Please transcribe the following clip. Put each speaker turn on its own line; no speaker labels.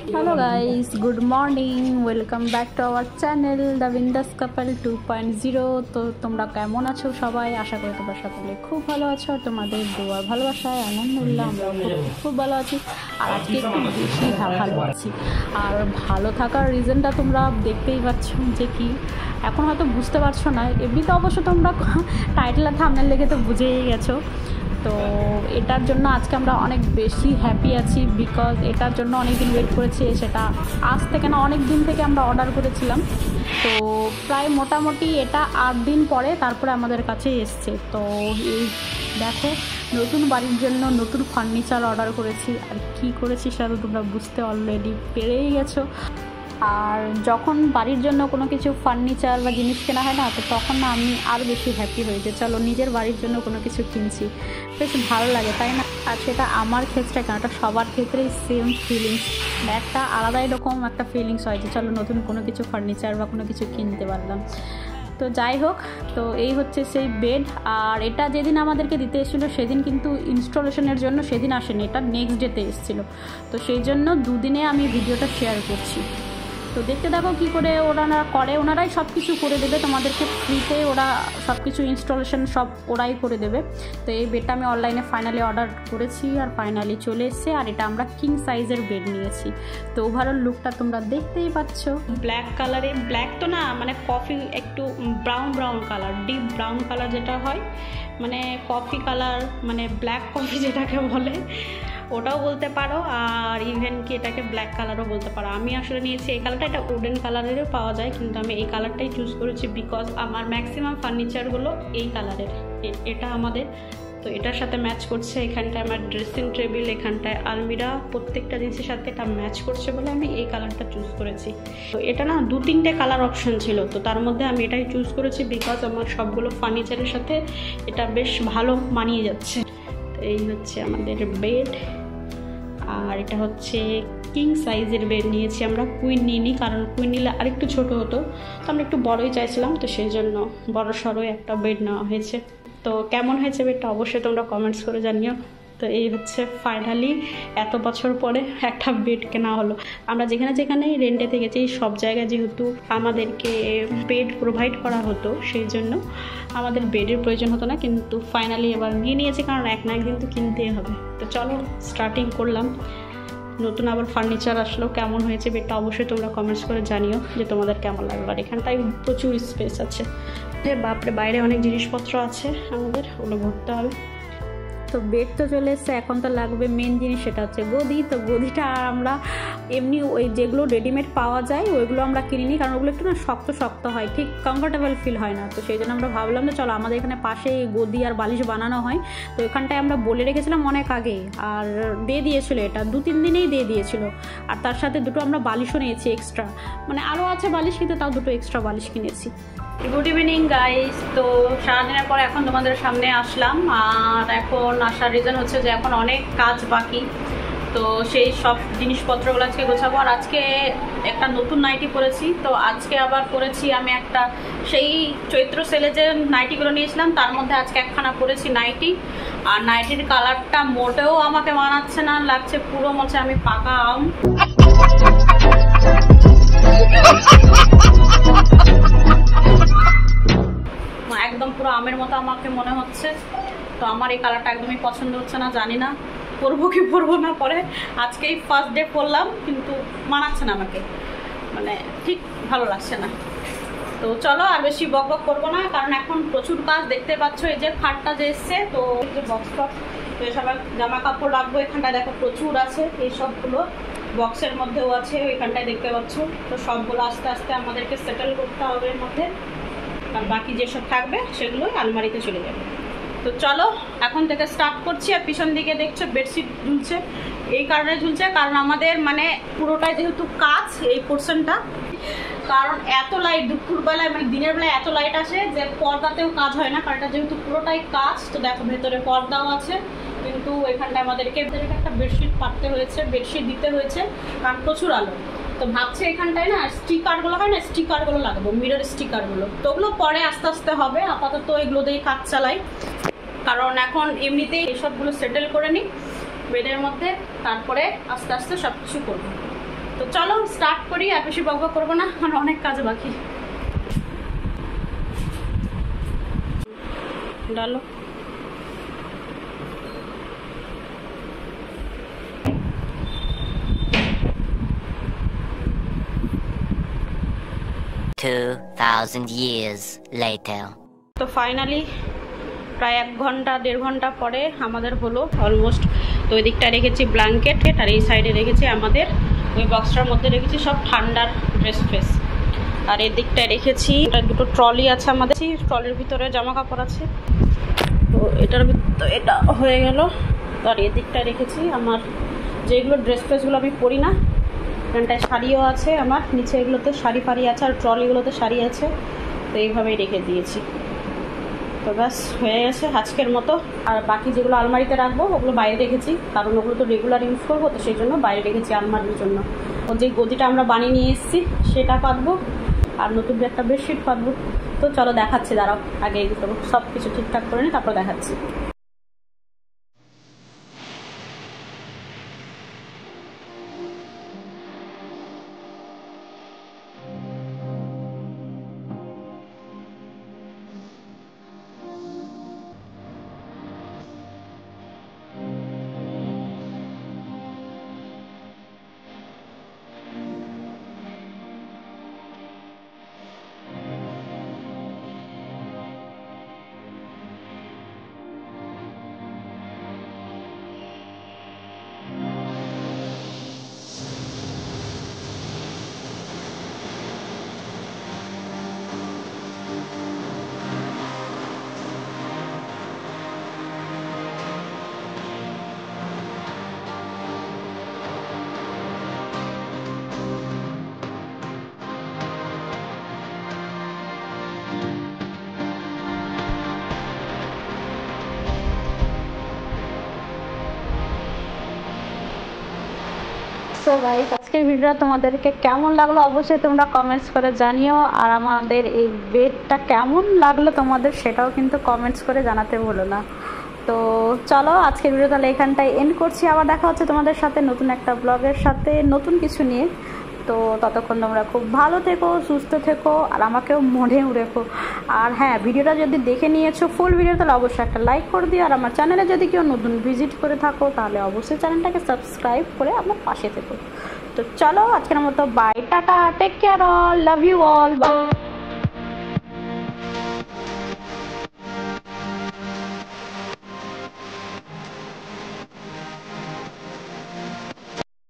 Hello guys, good morning, welcome back to our channel the বিন্দাস কাপল 2.0। তো তোমরা কেমন আছো সবাই? আশা করি তোমরা সকলে খুব ভালো আছো। তোমাদের দোয়া ভালোবাসায় আলহামদুলিল্লাহ আমরাও খুব ভালো আছি। আর আজকে একটু বেশি ভালো আছি। আর ভালো থাকার রিজনটা তোমরা দেখতেই পাচ্ছ যে কি, এখন হয়তো বুঝতে পারছো না, এমনিতে অবশ্য তোমরা টাইটেল আর থাম্বনেল দেখে তো বুঝেই গেছো। তো এটার জন্য আজকে আমরা অনেক বেশি হ্যাপি আছি, বিকজ এটার জন্য অনেক দিন ওয়েট করেছি। সেটা আজ থেকে না, অনেক দিন থেকে আমরা অর্ডার করেছিলাম। তো প্রায় মোটামুটি এটা 8 দিন পরে তারপরে আমাদের কাছে এসছে। তো এই দেখো, নতুন বাড়ির জন্য নতুন ফার্নিচার অর্ডার করেছি। আর কি করেছি সেটা তো তোমরা বুঝতে অলরেডি পেরেই গেছো। আর যখন বাড়ির জন্য কোনো কিছু ফার্নিচার বা জিনিস কেনা হয় না, তো তখন না আমি আরও বেশি হ্যাপি হই যে চলো নিজের বাড়ির জন্য কোনো কিছু কিনছি, বেশ ভালো লাগে, তাই না? আর সেটা আমার ক্ষেত্রে কেন, এটা সবার ক্ষেত্রেই সেম ফিলিংস, একটা আলাদাই রকম একটা ফিলিংস হয় যে চলো নতুন কোনো কিছু ফার্নিচার বা কোনো কিছু কিনতে পারলাম। তো যাই হোক, তো এই হচ্ছে সেই বেড। আর এটা যেদিন আমাদেরকে দিতে এসেছিলো সেদিন কিন্তু ইনস্টলেশনের জন্য সেদিন আসেনি, এটা নেক্সট ডেতে এসেছিলো। তো সেই জন্য দুদিনে আমি ভিডিওটা শেয়ার করছি। তো দেখতে দেখো কী করে ওনারা করে, ওনারাই সব কিছু করে দেবে তোমাদেরকে ফ্রিতে, ওরা সব কিছু ইনস্টলেশন সব ওরাই করে দেবে। তো এই বেডটা আমি অনলাইনে ফাইনালি অর্ডার করেছি আর ফাইনালি চলে এসছে। আর এটা আমরা কিং সাইজের বেড নিয়েছি। তো ওভারঅল লুকটা তোমরা দেখতেই পাচ্ছ, ব্ল্যাক কালারে, ব্ল্যাক তো না, মানে কফি একটু brown colour, deep brown colour যেটা হয়, মানে কফি কালার, মানে ব্ল্যাক কফি যেটাকে বলে ওটাও বলতে পারো, আর ইভেন কি এটাকে ব্ল্যাক কালারও বলতে পারো। আমি আসলে নিয়েছি এই কালারটা, এটা উডেন কালারেরও পাওয়া যায়, কিন্তু আমি এই কালারটাই চুজ করেছি বিকজ আমার ম্যাক্সিমাম ফার্নিচারগুলো এই কালারের। এটা আমাদের, তো এটার সাথে ম্যাচ করছে। এখানটায় আমার ড্রেসিং টেবিল, এখানটায় আলমিরা, প্রত্যেকটা জিনিসের সাথে এটা ম্যাচ করছে বলে আমি এই কালারটা চুজ করেছি। তো এটা না 2-3টে কালার অপশন ছিল, তো তার মধ্যে আমি এটাই চুজ করেছি বিকজ আমার সবগুলো ফার্নিচারের সাথে এটা বেশ ভালো মানিয়ে যাচ্ছে। তো এই হচ্ছে আমাদের বেড। আর এটা হচ্ছে কিং সাইজের বেড নিয়েছি আমরা, কুইন নিইনি, কারণ কুইন নিলে আরেকটু ছোট হতো, তো আমরা একটু বড়ই চাইছিলাম, তো সেই জন্য বড় সড়ো একটা বেড নেওয়া হয়েছে। তো কেমন হয়েছে বেডটা অবশ্যই তোমরা কমেন্টস করে জানিও। তো এই হচ্ছে ফাইনালি এত বছর পরে একটা বেড কেনা হলো। আমরা যেখানে যেখানেই রেন্টে থেকেছি সব জায়গায় যেহেতু আমাদেরকে বেড প্রোভাইড করা হতো, সেই জন্য আমাদের বেডের প্রয়োজন হতো না, কিন্তু ফাইনালি এবার নিয়ে নিয়েছি, কারণ এক না একদিন তো কিনতেই হবে। তো চলো স্টার্টিং করলাম। নতুন আবার ফার্নিচার আসলো, কেমন হয়েছে বেডটা অবশ্যই তোমরা কমেন্টস করে জানিও যে তোমাদের কেমন লাগলো। আর এখানটায় প্রচুর স্পেস আছে, বাপরে, বাইরে অনেক জিনিসপত্র আছে, আমাদের ওগুলো ভরতে হবে। তো বেড তো চলে এসছে, এখন তো লাগবে মেন জিনিস, সেটা হচ্ছে গদি। তো গদিটা আমরা এমনি ওই যেগুলো রেডিমেড পাওয়া যায় ওইগুলো আমরা কিনিনি, কারণ ওগুলো একটু না শক্ত হয়, ঠিক কমফোর্টেবল ফিল হয় না। তো সেই জন্য আমরা ভাবলাম যে চলো আমাদের এখানে পাশে গদি আর বালিশ বানানো হয়, তো এখানটায় আমরা বলে রেখেছিলাম অনেক আগেই, আর দিয়ে দিয়েছিলো, এটা 2-3 দিনেই দিয়ে দিয়েছিলো। আর তার সাথে দুটো আমরা বালিশও নিয়েছি এক্সট্রা, মানে আরও আছে বালিশ, কিন্তু তাও দুটো এক্সট্রা বালিশ কিনেছি। Good evening guys. তো সারাদিনের পর এখন তোমাদের সামনে আসলাম। আর এখন আসার রিজন হচ্ছে যে এখন অনেক কাজ বাকি, তো সেই সব জিনিসপত্রগুলো আজকে গোছাবো। আর আজকে একটা নতুন নাইটি পরেছি, তো আজকে আবার পরেছি আমি একটা, সেই চৈত্র সেলে যে নাইটিগুলো নিয়েছিলাম তার মধ্যে আজকে একখানা পরেছি নাইটি। আর নাইটির কালারটা মোটেও আমাকে মানাচ্ছে না, লাগছে পুরো মনে আমি পাকা আম, একদম পুরো আমের মতো আমাকে মনে হচ্ছে। তো আমার এই কালারটা একদমই পছন্দ হচ্ছে না, জানি না পরবো কি পরবো না। পরে আজকেই ফার্স্ট ডে পরলাম, কিন্তু মানাচ্ছে না আমাকে, মানে ঠিক ভালো লাগছে না। তো চলো আর বেশি বক বক করবো না, কারণ এখন প্রচুর কাজ দেখতে পাচ্ছ। এই যে খাটটা যে এসছে, তো এই যে বক্স টক্স, তো এসব জামা কাপড় রাখবো, এখানটায় দেখো প্রচুর আছে, এই সবগুলো বক্সের মধ্যেও আছে, ওইখানটায় দেখতে পাচ্ছ। তো সবগুলো আস্তে আস্তে আমাদেরকে সেটেল করতে হবে এর মধ্যে, আর বাকি যেসব থাকবে সেগুলোই আলমারিতে চলে যাবে। তো চলো এখন থেকে স্টার্ট করছি। আর পিছন দিকে দেখছো বেডশিট ঝুলছে, এই কারণে ঝুলছে কারণ আমাদের মানে পুরোটাই যেহেতু কাজ এই পোর্শনটা, কারণ এত লাইট দুপুরবেলায়, মানে দিনের বেলায় এত লাইট আসে যে পর্দাতেও কাজ হয় না, কারণ এটা যেহেতু পুরোটাই কাজ। তো দেখো ভেতরে পর্দাও আছে, কিন্তু এখানটা আমাদেরকে একটা বেডশিট পাততে হয়েছে, বেডশিট দিতে হয়েছে, কারণ প্রচুর আলো। তো ভাবছি এখানটায় না স্টিকারগুলো হয় না, স্টিকারগুলো লাগাবো, মিরর স্টিকারগুলো। তো ওগুলো পরে আস্তে আস্তে হবে, আপাতত এগুলো দিয়েই কাজ চালাই, কারণ এখন এমনিতেই এসবগুলো সেটেল করে নিই বেডের মধ্যে, তারপরে আস্তে আস্তে সব কিছু করবো। তো চলো স্টার্ট করি, আর বেশি বকবক করবো না, আমার অনেক কাজ বাকি। ডালো।
years later.
তো ফাইনালি প্রায় 1-1.5 ঘন্টা পরে আমাদের হলো অলমোস্ট। তো ওই দিকটা রেখেছি ব্ল্যাঙ্কেট, আর এই সাইডে রেখেছি আমাদের ওই বক্সটার মধ্যে রেখেছি সব ঠান্ডার ড্রেস ফ্রেস। আর এই দিকটায় রেখেছি দুটো ট্রলি আছে আমাদের, ট্রলির ভিতরে জামা কাপড় আছে। তো এটার ভিতরে এটা হয়ে গেল। আর এই দিকটায় রেখেছি আমার যেগুলো ড্রেস ফ্রেসগুলো আমি পরি না, এখানটায় শাড়িও আছে আমার, নিচে এগুলোতে শাড়ি ফাড়ি আছে, আর ট্রলিগুলোতে শাড়ি আছে। তো এইভাবেই রেখে দিয়েছি। তো ব্যাস হয়ে গেছে আজকের মতো। আর বাকি যেগুলো আলমারিতে রাখবো ওগুলো বাইরে রেখেছি, কারণ ওগুলো তো রেগুলার ইউজ করবো, তো সেই জন্য বাইরে রেখেছি আলমারির জন্য। ও যে গদিটা আমরা বানিয়ে নিয়ে এসেছি সেটা পাতবো, আর নতুন একটা বেডশিট পাতবো। তো চলো দেখাচ্ছি, দাঁড়াও আগে এগুলো সব কিছু ঠিকঠাক করে নিই, তারপর দেখাচ্ছি। সো গাইস, আজকের ভিডিওটা তোমাদেরকে কেমন লাগলো অবশ্যই তোমরা কমেন্টস করে জানিও। আর আমাদের এই বেডটা কেমন লাগলো তোমাদের সেটাও কিন্তু কমেন্টস করে জানাতে ভুলো না। তো চলো আজকের ভিডিও তাহলে এখানটায় এন্ড করছি। আবার দেখা হচ্ছে তোমাদের সাথে নতুন একটা ব্লগের সাথে, নতুন কিছু নিয়ে। তো ততক্ষণ তোমরা খুব ভালো থেকো, সুস্থ থেকো, আর আমাকেও মনেও রেখো। আর হ্যাঁ, ভিডিওটা যদি দেখে নিয়েছো ফুল ভিডিও, তাহলে অবশ্যই একটা লাইক করে দিও। আর আমার চ্যানেলে যদি কেউ নতুন ভিজিট করে থাকো, তাহলে অবশ্যই চ্যানেলটাকে সাবস্ক্রাইব করে আমার পাশে থেকো। তো চলো আজকের মতো bye, tata, take care all, love you all, by.